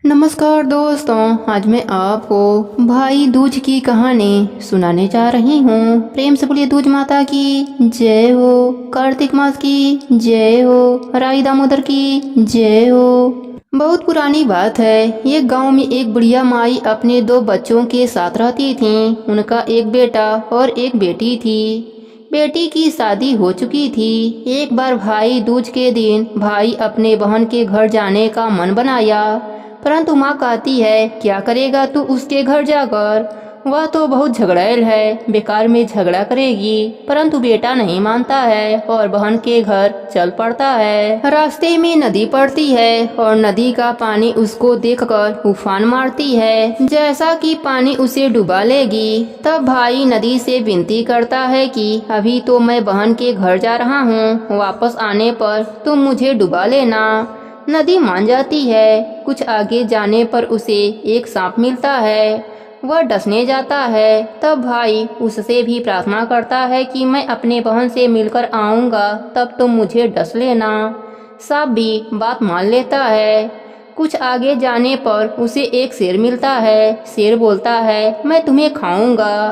नमस्कार दोस्तों, आज मैं आपको भाई दूज की कहानी सुनाने जा रही हूँ। प्रेम से बोलिए दूज माता की जय हो, कार्तिक मास की जय हो, राई दामोदर की जय हो। बहुत पुरानी बात है। ये गांव में एक बुढ़िया माई अपने दो बच्चों के साथ रहती थी। उनका एक बेटा और एक बेटी थी। बेटी की शादी हो चुकी थी। एक बार भाई दूज के दिन भाई अपने बहन के घर जाने का मन बनाया, परंतु माँ कहती है क्या करेगा तू उसके घर जाकर, वह तो बहुत झगड़ैल है, बेकार में झगड़ा करेगी। परंतु बेटा नहीं मानता है और बहन के घर चल पड़ता है। रास्ते में नदी पड़ती है और नदी का पानी उसको देखकर उफान मारती है, जैसा कि पानी उसे डुबा लेगी। तब भाई नदी से विनती करता है कि अभी तो मैं बहन के घर जा रहा हूँ, वापस आने पर तुम मुझे डुबा लेना। नदी मान जाती है। कुछ आगे जाने पर उसे एक सांप मिलता है। वह डसने जाता है। तब भाई उससे भी प्रार्थना करता है कि मैं अपने बहन से मिलकर आऊँगा, तब तुम मुझे डस लेना। सांप भी बात मान लेता है। कुछ आगे जाने पर उसे एक शेर मिलता है। शेर बोलता है मैं तुम्हें खाऊंगा।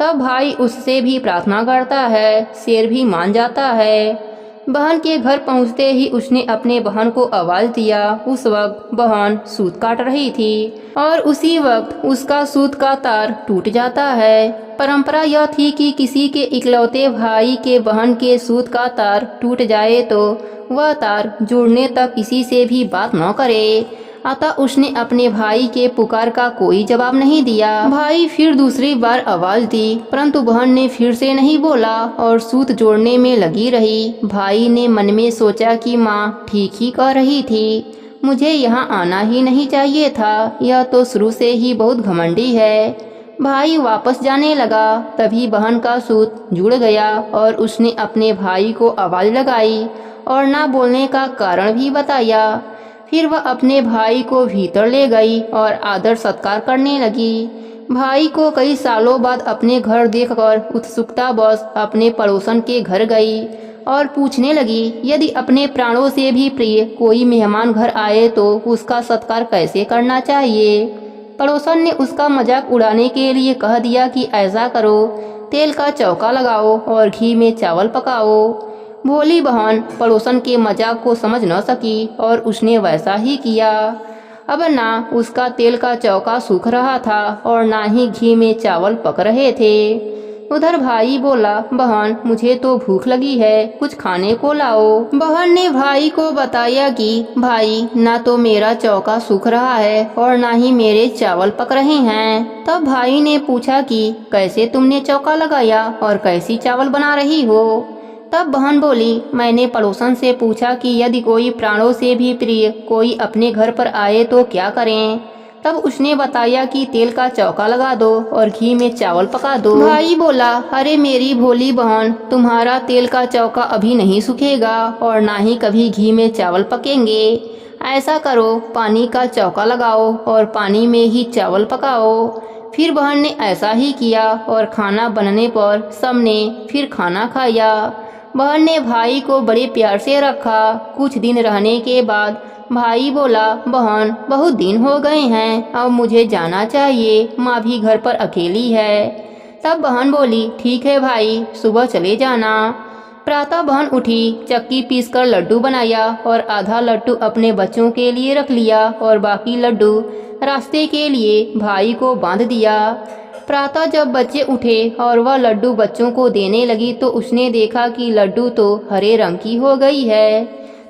तब भाई उससे भी प्रार्थना करता है। शेर भी मान जाता है। बहन के घर पहुंचते ही उसने अपने बहन को आवाज दिया। उस वक्त बहन सूत काट रही थी और उसी वक्त उसका सूत का तार टूट जाता है। परंपरा यह थी कि किसी के इकलौते भाई के बहन के सूत का तार टूट जाए तो वह तार जुड़ने तक किसी से भी बात न करे। अतः उसने अपने भाई के पुकार का कोई जवाब नहीं दिया। भाई फिर दूसरी बार आवाज दी, परंतु बहन ने फिर से नहीं बोला और सूत जोड़ने में लगी रही। भाई ने मन में सोचा कि माँ ठीक ही कह रही थी, मुझे यहाँ आना ही नहीं चाहिए था। यह तो शुरू से ही बहुत घमंडी है। भाई वापस जाने लगा। तभी बहन का सूत जुड़ गया और उसने अपने भाई को आवाज लगाई और ना बोलने का कारण भी बताया। फिर वह अपने भाई को भीतर ले गई और आदर सत्कार करने लगी। भाई को कई सालों बाद अपने घर देखकर उत्सुकता बस अपने पड़ोसन के घर गई और पूछने लगी यदि अपने प्राणों से भी प्रिय कोई मेहमान घर आए तो उसका सत्कार कैसे करना चाहिए। पड़ोसन ने उसका मजाक उड़ाने के लिए कह दिया कि ऐसा करो, तेल का चौका लगाओ और घी में चावल पकाओ। भोली बहन पड़ोसन के मजाक को समझ न सकी और उसने वैसा ही किया। अब ना उसका तेल का चौका सूख रहा था और ना ही घी में चावल पक रहे थे। उधर भाई बोला, बहन मुझे तो भूख लगी है, कुछ खाने को लाओ। बहन ने भाई को बताया कि भाई ना तो मेरा चौका सूख रहा है और ना ही मेरे चावल पक रहे हैं। तब भाई ने पूछा कि कैसे तुमने चौका लगाया और कैसी चावल बना रही हो। तब बहन बोली, मैंने पड़ोसन से पूछा कि यदि कोई प्राणों से भी प्रिय कोई अपने घर पर आए तो क्या करें। तब उसने बताया कि तेल का चौका लगा दो और घी में चावल पका दो। भाई बोला, अरे मेरी भोली बहन, तुम्हारा तेल का चौका अभी नहीं सूखेगा और ना ही कभी घी में चावल पकेंगे। ऐसा करो, पानी का चौका लगाओ और पानी में ही चावल पकाओ। फिर बहन ने ऐसा ही किया और खाना बनने पर सबने फिर खाना खाया। बहन ने भाई को बड़े प्यार से रखा। कुछ दिन रहने के बाद भाई बोला, बहन बहुत दिन हो गए हैं, अब मुझे जाना चाहिए, माँ भी घर पर अकेली है। तब बहन बोली, ठीक है भाई, सुबह चले जाना। प्रातः बहन उठी, चक्की पीसकर लड्डू बनाया और आधा लड्डू अपने बच्चों के लिए रख लिया और बाकी लड्डू रास्ते के लिए भाई को बांध दिया। प्रातः जब बच्चे उठे और वह लड्डू बच्चों को देने लगी तो उसने देखा कि लड्डू तो हरे रंग की हो गई है।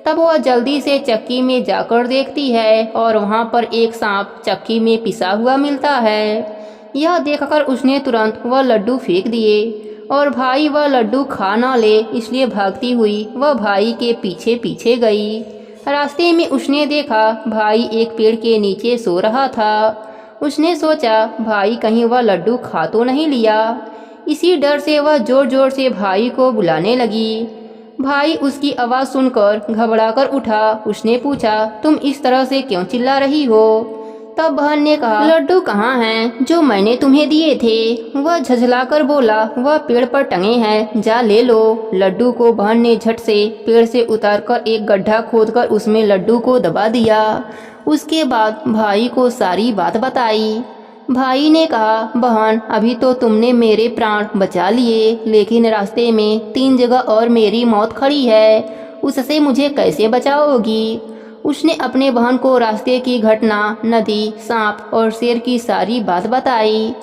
तब वह जल्दी से चक्की में जाकर देखती है और वहाँ पर एक सांप चक्की में पिसा हुआ मिलता है। यह देखकर उसने तुरंत वह लड्डू फेंक दिए और भाई वह लड्डू खा न ले इसलिए भागती हुई वह भाई के पीछे पीछे गई। रास्ते में उसने देखा भाई एक पेड़ के नीचे सो रहा था। उसने सोचा भाई कहीं वह लड्डू खा तो नहीं लिया। इसी डर से वह जोर जोर से भाई को बुलाने लगी। भाई उसकी आवाज़ सुनकर घबराकर उठा। उसने पूछा, तुम इस तरह से क्यों चिल्ला रही हो। तब बहन ने कहा, लड्डू कहाँ हैं जो मैंने तुम्हें दिए थे? वह झझलाकर बोला, वह पेड़ पर टंगे हैं, जा ले लो। लड्डू को बहन ने झट से पेड़ से उतारकर एक गड्ढा खोदकर उसमें लड्डू को दबा दिया। उसके बाद भाई को सारी बात बताई। भाई ने कहा, बहन अभी तो तुमने मेरे प्राण बचा लिए, लेकिन रास्ते में 3 जगह और मेरी मौत खड़ी है, उससे मुझे कैसे बचाओगी? उसने अपने बहन को रास्ते की घटना, नदी, सांप और शेर की सारी बात बताई।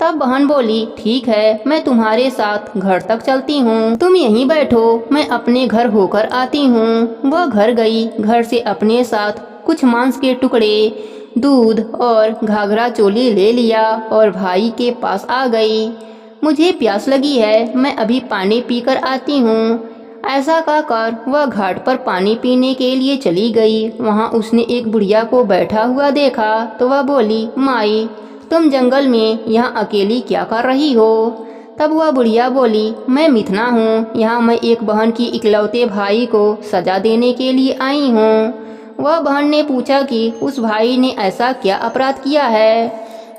तब बहन बोली, ठीक है, मैं तुम्हारे साथ घर तक चलती हूँ, तुम यहीं बैठो, मैं अपने घर होकर आती हूँ। वह घर गई। घर से अपने साथ कुछ मांस के टुकड़े, दूध और घाघरा चोली ले लिया और भाई के पास आ गई। मुझे प्यास लगी है, मैं अभी पानी पीकर आती हूँ। ऐसा कहकर वह घाट पर पानी पीने के लिए चली गई। वहाँ उसने एक बुढ़िया को बैठा हुआ देखा तो वह बोली, माई तुम जंगल में यहाँ अकेली क्या कर रही हो? तब वह बुढ़िया बोली, मैं मिथना हूँ, यहाँ मैं एक बहन की इकलौते भाई को सजा देने के लिए आई हूँ। वह बहन ने पूछा कि उस भाई ने ऐसा क्या अपराध किया है?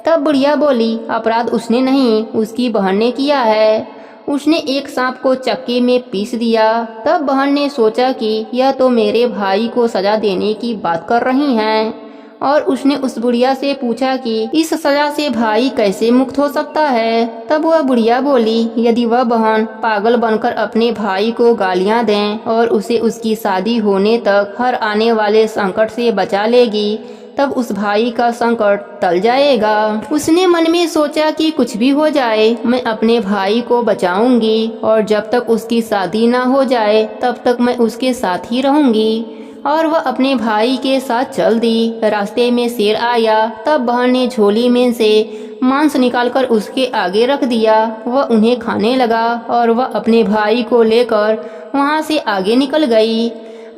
तब बुढ़िया बोली, अपराध उसने नहीं, उसकी बहन ने किया है। उसने एक सांप को चक्की में पीस दिया। तब बहन ने सोचा कि यह तो मेरे भाई को सजा देने की बात कर रही हैं, और उसने उस बुढ़िया से पूछा कि इस सजा से भाई कैसे मुक्त हो सकता है। तब वह बुढ़िया बोली, यदि वह बहन पागल बनकर अपने भाई को गालियां दें और उसे उसकी शादी होने तक हर आने वाले संकट से बचा लेगी, तब उस भाई का संकट टल जाएगा। उसने मन में सोचा कि कुछ भी हो जाए, मैं अपने भाई को बचाऊंगी और जब तक उसकी शादी ना हो जाए तब तक मैं उसके साथ ही रहूंगी। और वह अपने भाई के साथ चल दी। रास्ते में शेर आया। तब बहन ने झोली में से मांस निकालकर उसके आगे रख दिया। वह उन्हें खाने लगा और वह अपने भाई को लेकर वहां से आगे निकल गई।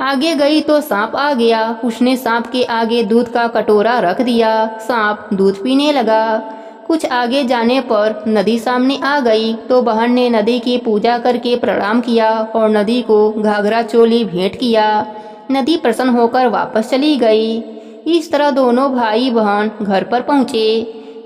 आगे गई तो सांप आ गया। उसने सांप के आगे दूध का कटोरा रख दिया। सांप दूध पीने लगा। कुछ आगे जाने पर नदी सामने आ गई तो बहन ने नदी की पूजा करके प्रणाम किया और नदी को घाघरा चोली भेंट किया। नदी प्रसन्न होकर वापस चली गई। इस तरह दोनों भाई बहन घर पर पहुँचे।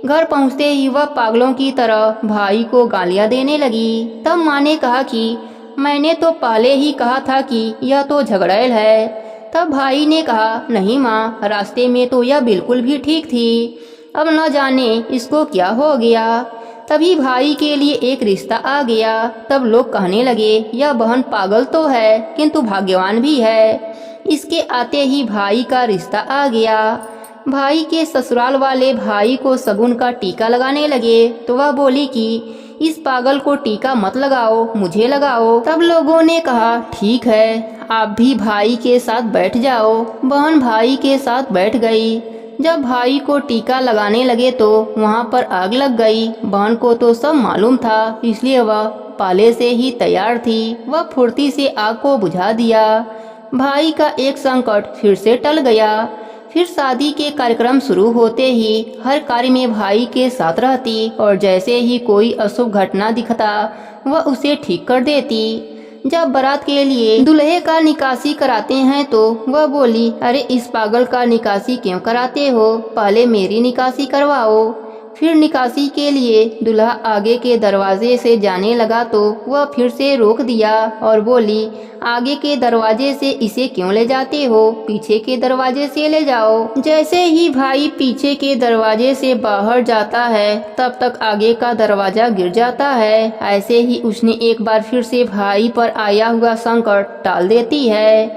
घर पहुँचते ही वह पागलों की तरह भाई को गालियाँ देने लगी। तब माँ ने कहा कि मैंने तो पहले ही कहा था कि यह तो झगड़ैल है। तब भाई ने कहा, नहीं माँ, रास्ते में तो यह बिल्कुल भी ठीक थी, अब न जाने इसको क्या हो गया। तभी भाई के लिए एक रिश्ता आ गया। तब लोग कहने लगे, यह बहन पागल तो है किंतु भाग्यवान भी है। इसके आते ही भाई का रिश्ता आ गया। भाई के ससुराल वाले भाई को शगुन का टीका लगाने लगे तो वह बोली कि इस पागल को टीका मत लगाओ, मुझे लगाओ। तब लोगों ने कहा, ठीक है, आप भी भाई के साथ बैठ जाओ। बहन भाई के साथ बैठ गई। जब भाई को टीका लगाने लगे तो वहाँ पर आग लग गई। बहन को तो सब मालूम था, इसलिए वह पहले से ही तैयार थी। वह फुर्ती से आग को बुझा दिया। भाई का एक संकट फिर से टल गया। फिर शादी के कार्यक्रम शुरू होते ही हर कार्य में भाई के साथ रहती और जैसे ही कोई अशुभ घटना दिखता वह उसे ठीक कर देती। जब बारात के लिए दूल्हे का निकासी कराते हैं तो वह बोली, अरे इस पागल का निकासी क्यों कराते हो, पहले मेरी निकासी करवाओ। फिर निकासी के लिए दूल्हा आगे के दरवाजे से जाने लगा तो वह फिर से रोक दिया और बोली, आगे के दरवाजे से इसे क्यों ले जाते हो, पीछे के दरवाजे से ले जाओ। जैसे ही भाई पीछे के दरवाजे से बाहर जाता है तब तक आगे का दरवाजा गिर जाता है। ऐसे ही उसने एक बार फिर से भाई पर आया हुआ संकट टाल देती है।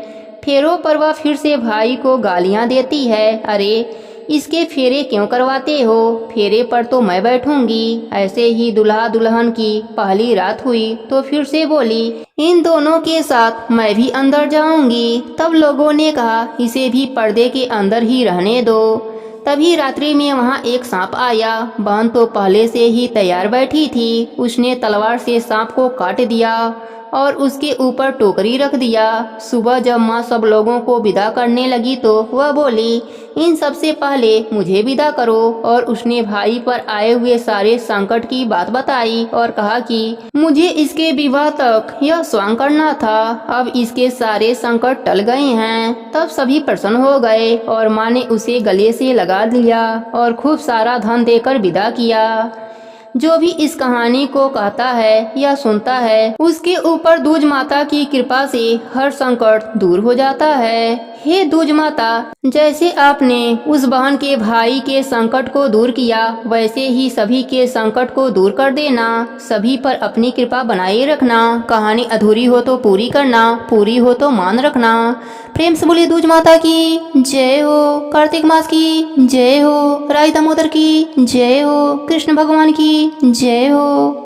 फेरों पर वह फिर से भाई को गालियां देती है, अरे इसके फेरे क्यों करवाते हो, फेरे पर तो मैं बैठूंगी। ऐसे ही दुल्हा दुल्हन की पहली रात हुई तो फिर से बोली, इन दोनों के साथ मैं भी अंदर जाऊंगी। तब लोगों ने कहा, इसे भी पर्दे के अंदर ही रहने दो। तभी रात्रि में वहाँ एक सांप आया। बहन तो पहले से ही तैयार बैठी थी। उसने तलवार से सांप को काट दिया और उसके ऊपर टोकरी रख दिया। सुबह जब माँ सब लोगों को विदा करने लगी तो वह बोली, इन सबसे पहले मुझे विदा करो। और उसने भाई पर आए हुए सारे संकट की बात बताई और कहा कि मुझे इसके विवाह तक यह स्वांग करना था, अब इसके सारे संकट टल गए हैं। तब सभी प्रसन्न हो गए और माँ ने उसे गले से लगा लिया और खूब सारा धन देकर विदा किया। जो भी इस कहानी को कहता है या सुनता है, उसके ऊपर दूज माता की कृपा से हर संकट दूर हो जाता है। हे दूज माता, जैसे आपने उस बहन के भाई के संकट को दूर किया, वैसे ही सभी के संकट को दूर कर देना। सभी पर अपनी कृपा बनाए रखना। कहानी अधूरी हो तो पूरी करना, पूरी हो तो मान रखना। प्रेम से बोलिए दूज माता की जय हो, कार्तिक मास की जय हो, राई दामोदर की जय हो, कृष्ण भगवान की जय हो।